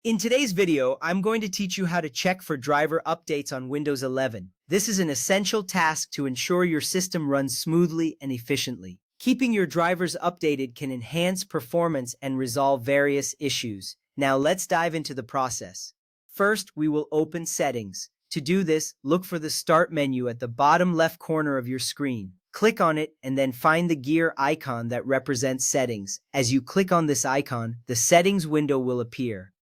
In today's video, I'm going to teach you how to check for driver updates on Windows 11. This is an essential task to ensure your system runs smoothly and efficiently. Keeping your drivers updated can enhance performance and resolve various issues. Now let's dive into the process. First, we will open Settings. To do this, look for the Start menu at the bottom left corner of your screen. Click on it and then find the gear icon that represents Settings. As you click on this icon, the Settings window will appear.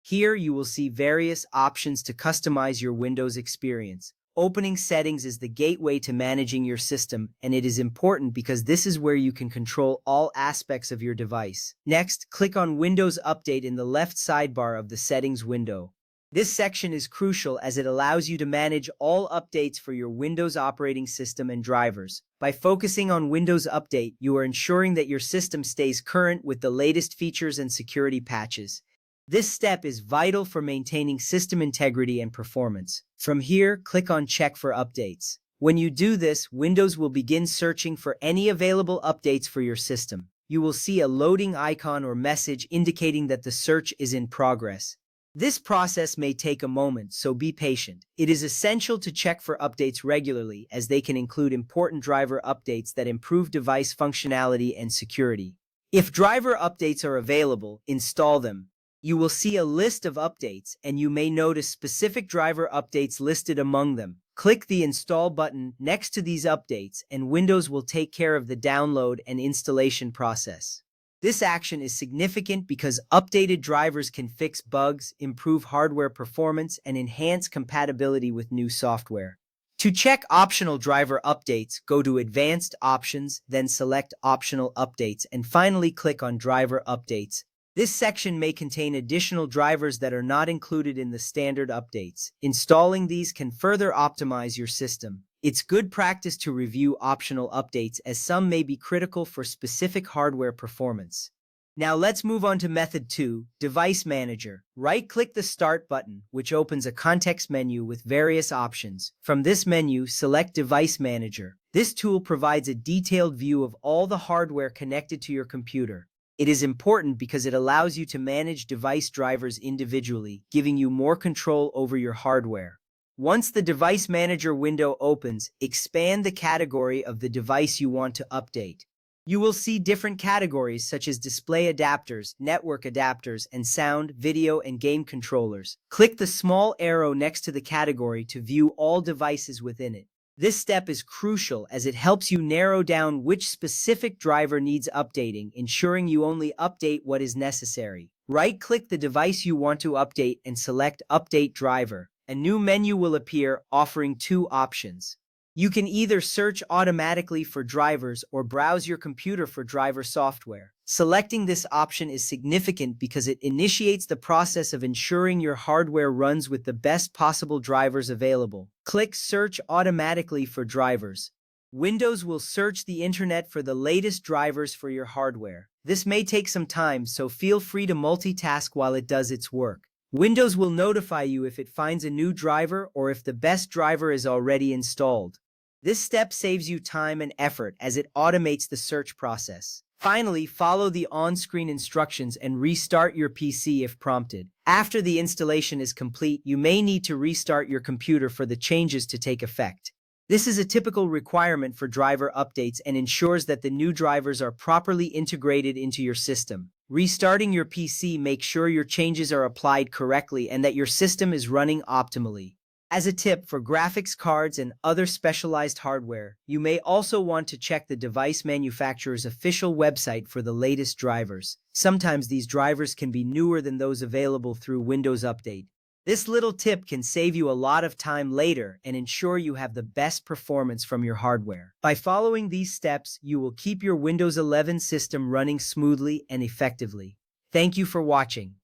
Here you will see various options to customize your Windows experience. Opening Settings is the gateway to managing your system, and it is important because this is where you can control all aspects of your device. Next, click on Windows Update in the left sidebar of the Settings window. This section is crucial as it allows you to manage all updates for your Windows operating system and drivers. By focusing on Windows Update, you are ensuring that your system stays current with the latest features and security patches. This step is vital for maintaining system integrity and performance. From here, click on Check for Updates. When you do this, Windows will begin searching for any available updates for your system. You will see a loading icon or message indicating that the search is in progress. This process may take a moment, so be patient. It is essential to check for updates regularly as they can include important driver updates that improve device functionality and security. If driver updates are available, install them. You will see a list of updates, and you may notice specific driver updates listed among them. Click the Install button next to these updates, and Windows will take care of the download and installation process. This action is significant because updated drivers can fix bugs, improve hardware performance, and enhance compatibility with new software. To check optional driver updates, go to Advanced Options, then select Optional Updates, and finally click on Driver Updates. This section may contain additional drivers that are not included in the standard updates. Installing these can further optimize your system. It's good practice to review optional updates as some may be critical for specific hardware performance. Now let's move on to Method 2, Device Manager. Right-click the Start button, which opens a context menu with various options. From this menu, select Device Manager. This tool provides a detailed view of all the hardware connected to your computer. It is important because it allows you to manage device drivers individually, giving you more control over your hardware. Once the Device Manager window opens, expand the category of the device you want to update. You will see different categories such as display adapters, network adapters, and sound, video, and game controllers. Click the small arrow next to the category to view all devices within it. This step is crucial as it helps you narrow down which specific driver needs updating, ensuring you only update what is necessary. Right-click the device you want to update and select Update Driver. A new menu will appear offering two options. You can either search automatically for drivers or browse your computer for driver software. Selecting this option is significant because it initiates the process of ensuring your hardware runs with the best possible drivers available. Click Search automatically for drivers. Windows will search the internet for the latest drivers for your hardware. This may take some time, so feel free to multitask while it does its work. Windows will notify you if it finds a new driver or if the best driver is already installed. This step saves you time and effort as it automates the search process. Finally, follow the on-screen instructions and restart your PC if prompted. After the installation is complete, you may need to restart your computer for the changes to take effect. This is a typical requirement for driver updates and ensures that the new drivers are properly integrated into your system. Restarting your PC makes sure your changes are applied correctly and that your system is running optimally. As a tip for graphics cards and other specialized hardware, you may also want to check the device manufacturer's official website for the latest drivers. Sometimes these drivers can be newer than those available through Windows Update. This little tip can save you a lot of time later and ensure you have the best performance from your hardware. By following these steps, you will keep your Windows 11 system running smoothly and effectively. Thank you for watching.